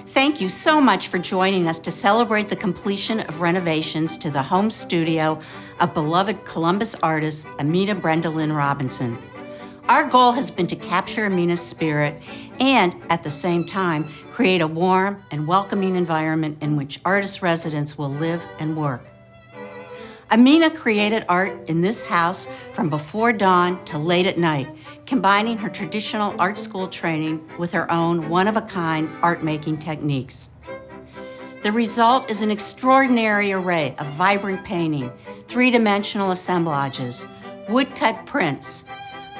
Thank you so much for joining us to celebrate the completion of renovations to the home studio of beloved Columbus artist Aminah Brenda Lynn Robinson. Our goal has been to capture Aminah's spirit and, at the same time, create a warm and welcoming environment in which artist residents will live and work. Aminah created art in this house from before dawn to late at night, combining her traditional art school training with her own one-of-a-kind art-making techniques. The result is an extraordinary array of vibrant painting, three-dimensional assemblages, woodcut prints,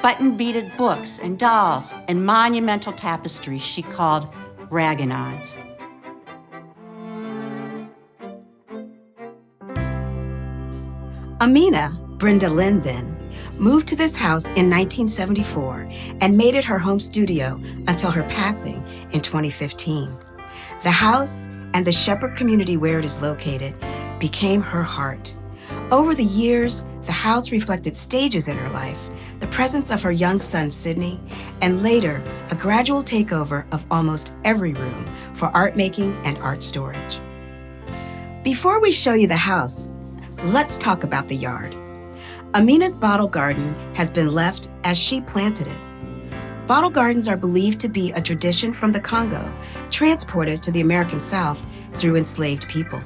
button-beaded books and dolls, and monumental tapestries she called Wagon-Ons. Aminah, Brenda Lynn then, moved to this house in 1974 and made it her home studio until her passing in 2015. The house and the Shepherd community where it is located became her heart. Over the years, the house reflected stages in her life, the presence of her young son, Sydney, and later, a gradual takeover of almost every room for art making and art storage. Before we show you the house, let's talk about the yard. Aminah's bottle garden has been left as she planted it. Bottle gardens are believed to be a tradition from the Congo, transported to the American South through enslaved people,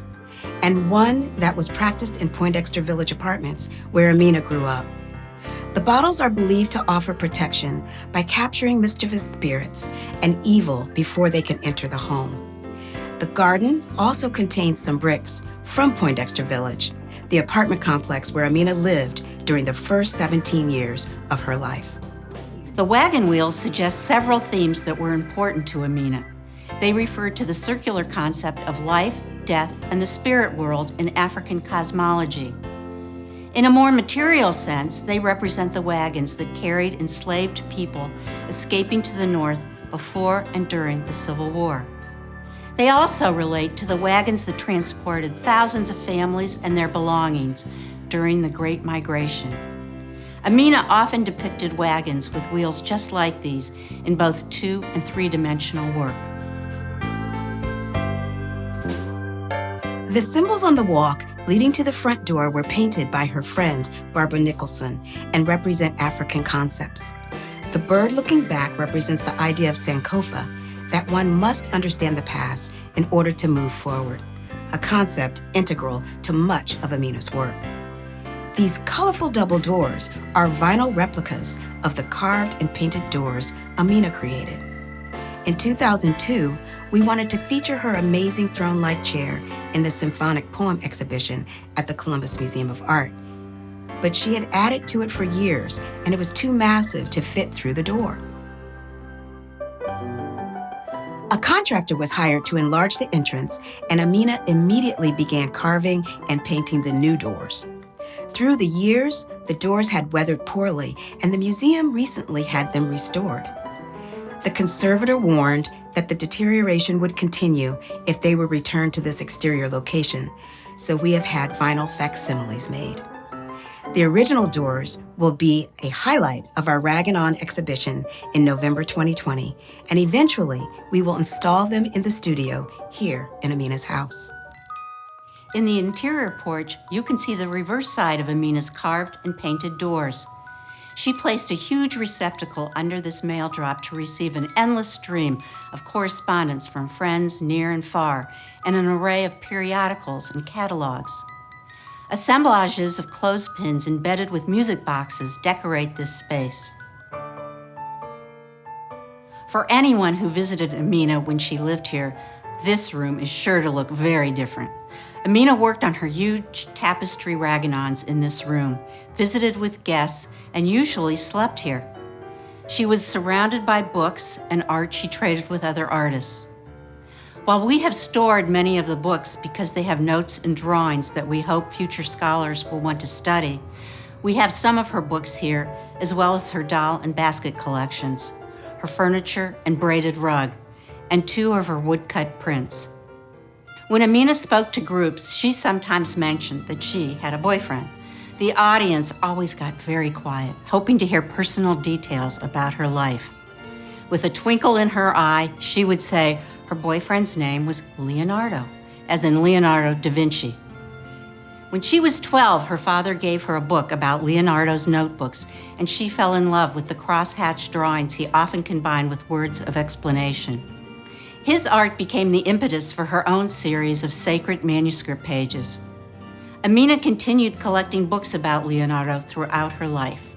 and one that was practiced in Poindexter Village apartments where Aminah grew up. The bottles are believed to offer protection by capturing mischievous spirits and evil before they can enter the home. The garden also contains some bricks from Poindexter Village, the apartment complex where Aminah lived during the first 17 years of her life. The Wagon Wheels suggest several themes that were important to Aminah. They refer to the circular concept of life, death, and the spirit world in African cosmology. In a more material sense, they represent the wagons that carried enslaved people escaping to the north before and during the Civil War. They also relate to the wagons that transported thousands of families and their belongings during the Great Migration. Aminah often depicted wagons with wheels just like these in both 2- and 3-dimensional work. The symbols on the walk leading to the front door were painted by her friend, Barbara Nicholson, and represent African concepts. The bird looking back represents the idea of Sankofa, that one must understand the past in order to move forward, a concept integral to much of Aminah's work. These colorful double doors are vinyl replicas of the carved and painted doors Aminah created. In 2002, we wanted to feature her amazing throne-like chair in the symphonic poem exhibition at the Columbus Museum of Art. But she had added to it for years, and it was too massive to fit through the door. A contractor was hired to enlarge the entrance, and Aminah immediately began carving and painting the new doors. Through the years, the doors had weathered poorly, and the museum recently had them restored. The conservator warned that the deterioration would continue if they were returned to this exterior location, so we have had vinyl facsimiles made. The original doors will be a highlight of our Wagon-On exhibition in November 2020, and eventually we will install them in the studio here in Aminah's house. In the interior porch, you can see the reverse side of Aminah's carved and painted doors. She placed a huge receptacle under this mail drop to receive an endless stream of correspondence from friends near and far, and an array of periodicals and catalogs. Assemblages of clothespins embedded with music boxes decorate this space. For anyone who visited Aminah when she lived here, this room is sure to look very different. Aminah worked on her huge tapestry Wagon-Ons in this room, visited with guests, and usually slept here. She was surrounded by books and art she traded with other artists. While we have stored many of the books because they have notes and drawings that we hope future scholars will want to study, we have some of her books here, as well as her doll and basket collections, her furniture and braided rug, and 2 of her woodcut prints. When Aminah spoke to groups, she sometimes mentioned that she had a boyfriend. The audience always got very quiet, hoping to hear personal details about her life. With a twinkle in her eye, she would say, Her boyfriend's name was Leonardo, as in Leonardo da Vinci. When she was 12, her father gave her a book about Leonardo's notebooks, and she fell in love with the cross-hatched drawings he often combined with words of explanation. His art became the impetus for her own series of sacred manuscript pages. Aminah continued collecting books about Leonardo throughout her life.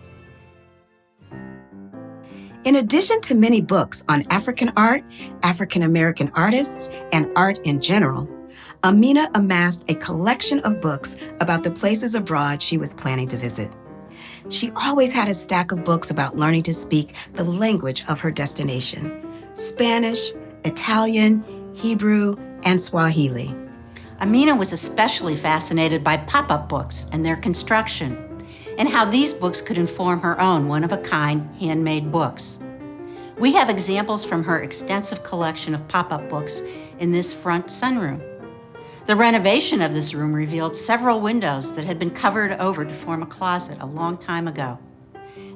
In addition to many books on African art, African American artists, and art in general, Aminah amassed a collection of books about the places abroad she was planning to visit. She always had a stack of books about learning to speak the language of her destination: Spanish, Italian, Hebrew, and Swahili. Aminah was especially fascinated by pop-up books and their construction, and how these books could inform her own one-of-a-kind handmade books. We have examples from her extensive collection of pop-up books in this front sunroom. The renovation of this room revealed several windows that had been covered over to form a closet a long time ago.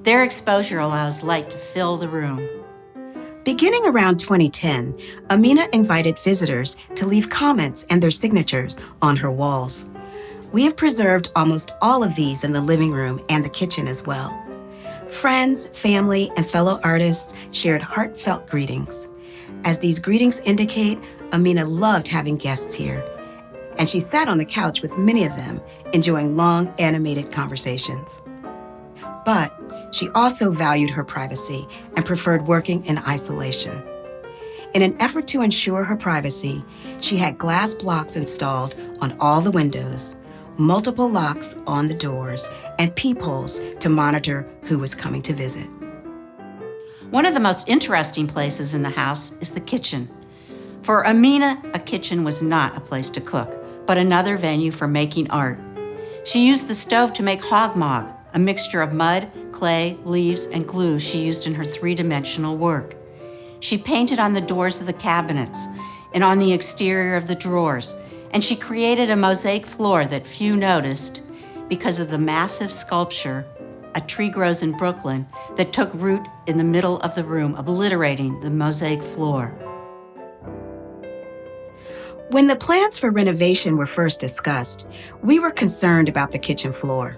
Their exposure allows light to fill the room. Beginning around 2010, Aminah invited visitors to leave comments and their signatures on her walls. We have preserved almost all of these in the living room and the kitchen as well. Friends, family, and fellow artists shared heartfelt greetings. As these greetings indicate, Aminah loved having guests here, and she sat on the couch with many of them, enjoying long, animated conversations. But she also valued her privacy and preferred working in isolation. In an effort to ensure her privacy, she had glass blocks installed on all the windows, multiple locks on the doors, and peepholes to monitor who was coming to visit. One of the most interesting places in the house is the kitchen. For Aminah, a kitchen was not a place to cook, but another venue for making art. She used the stove to make hogmog, a mixture of mud, clay, leaves, and glue she used in her three-dimensional work. She painted on the doors of the cabinets and on the exterior of the drawers, and she created a mosaic floor that few noticed because of the massive sculpture, A Tree Grows in Brooklyn, that took root in the middle of the room, obliterating the mosaic floor. When the plans for renovation were first discussed, we were concerned about the kitchen floor.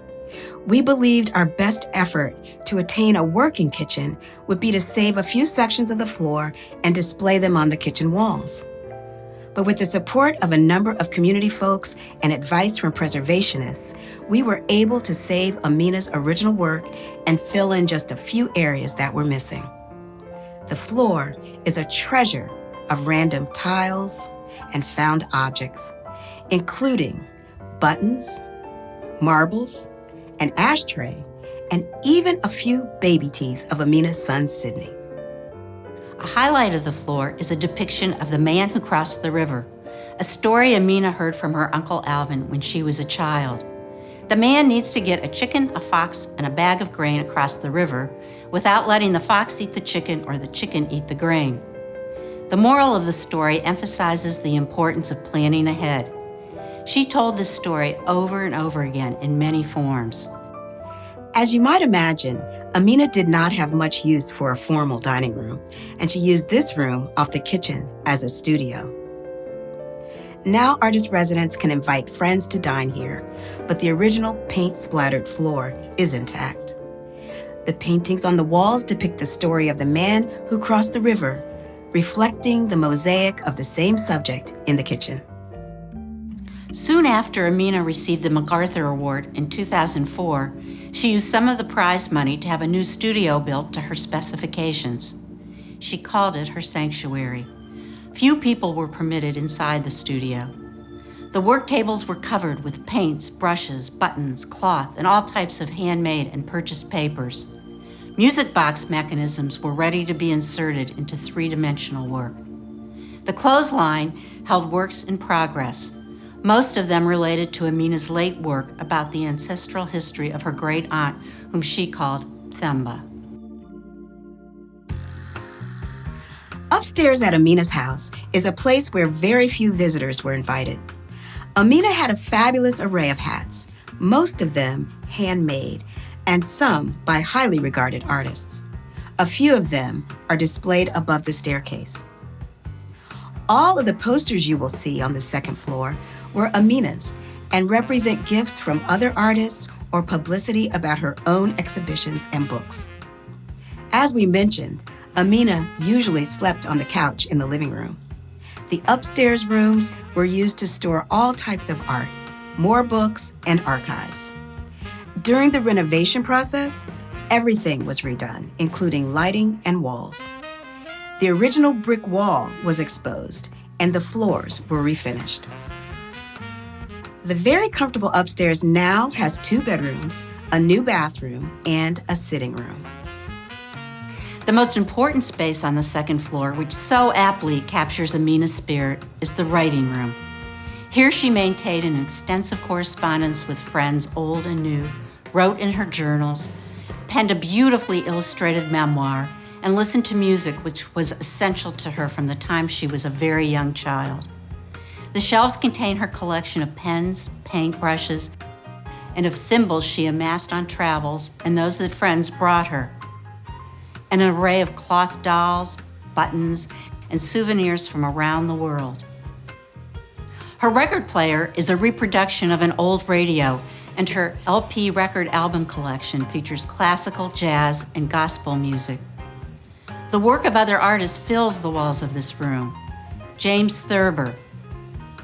We believed our best effort to attain a working kitchen would be to save a few sections of the floor and display them on the kitchen walls. But with the support of a number of community folks and advice from preservationists, we were able to save Aminah's original work and fill in just a few areas that were missing. The floor is a treasure of random tiles and found objects, including buttons, marbles, an ashtray, and even a few baby teeth of Aminah's son, Sidney. A highlight of the floor is a depiction of the man who crossed the river, a story Aminah heard from her Uncle Alvin when she was a child. The man needs to get a chicken, a fox, and a bag of grain across the river without letting the fox eat the chicken or the chicken eat the grain. The moral of the story emphasizes the importance of planning ahead. She told this story over and over again in many forms. As you might imagine, Aminah did not have much use for a formal dining room, and she used this room off the kitchen as a studio. Now artist residents can invite friends to dine here, but the original paint-splattered floor is intact. The paintings on the walls depict the story of the man who crossed the river, reflecting the mosaic of the same subject in the kitchen. Soon after Aminah received the MacArthur Award in 2004, she used some of the prize money to have a new studio built to her specifications. She called it her sanctuary. Few people were permitted inside the studio. The work tables were covered with paints, brushes, buttons, cloth, and all types of handmade and purchased papers. Music box mechanisms were ready to be inserted into three-dimensional work. The clothesline held works in progress, most of them related to Aminah's late work about the ancestral history of her great aunt, whom she called Themba. Upstairs at Aminah's house is a place where very few visitors were invited. Aminah had a fabulous array of hats, most of them handmade, and some by highly regarded artists. A few of them are displayed above the staircase. All of the posters you will see on the second floor were Aminah's and represent gifts from other artists or publicity about her own exhibitions and books. As we mentioned, Aminah usually slept on the couch in the living room. The upstairs rooms were used to store all types of art, more books, and archives. During the renovation process, everything was redone, including lighting and walls. The original brick wall was exposed, and the floors were refinished. The very comfortable upstairs now has 2 bedrooms, a new bathroom, and a sitting room. The most important space on the second floor, which so aptly captures Aminah's spirit, is the writing room. Here she maintained an extensive correspondence with friends old and new, wrote in her journals, penned a beautifully illustrated memoir, and listened to music which was essential to her from the time she was a very young child. The shelves contain her collection of pens, paintbrushes, and of thimbles she amassed on travels and those that friends brought her. An array of cloth dolls, buttons, and souvenirs from around the world. Her record player is a reproduction of an old radio, and her LP record album collection features classical, jazz, and gospel music. The work of other artists fills the walls of this room. James Thurber,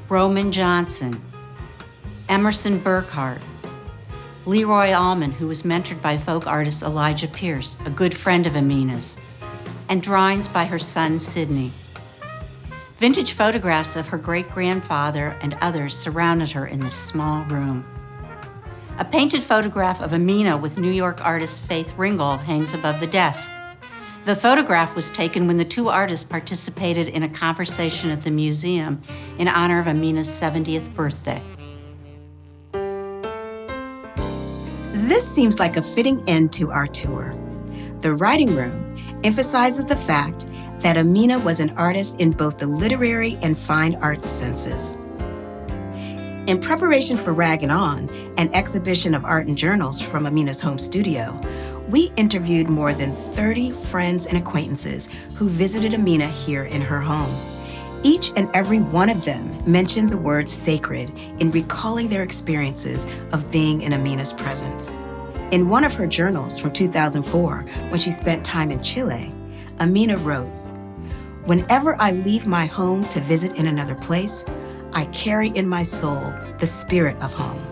Roman Johnson, Emerson Burkhart, Leroy Allman, who was mentored by folk artist Elijah Pierce, a good friend of Aminah's, and drawings by her son Sidney. Vintage photographs of her great-grandfather and others surrounded her in this small room. A painted photograph of Aminah with New York artist Faith Ringgold hangs above the desk. The photograph was taken when the 2 artists participated in a conversation at the museum in honor of Aminah's 70th birthday. This seems like a fitting end to our tour. The writing room emphasizes the fact that Aminah was an artist in both the literary and fine arts senses. In preparation for Raggin' On, an exhibition of art and journals from Aminah's home studio, we interviewed more than 30 friends and acquaintances who visited Aminah here in her home. Each and every one of them mentioned the word sacred in recalling their experiences of being in Aminah's presence. In one of her journals from 2004, when she spent time in Chile, Aminah wrote, "Whenever I leave my home to visit in another place, I carry in my soul the spirit of home."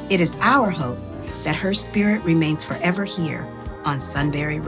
It is our hope that her spirit remains forever here on Sunbury Road.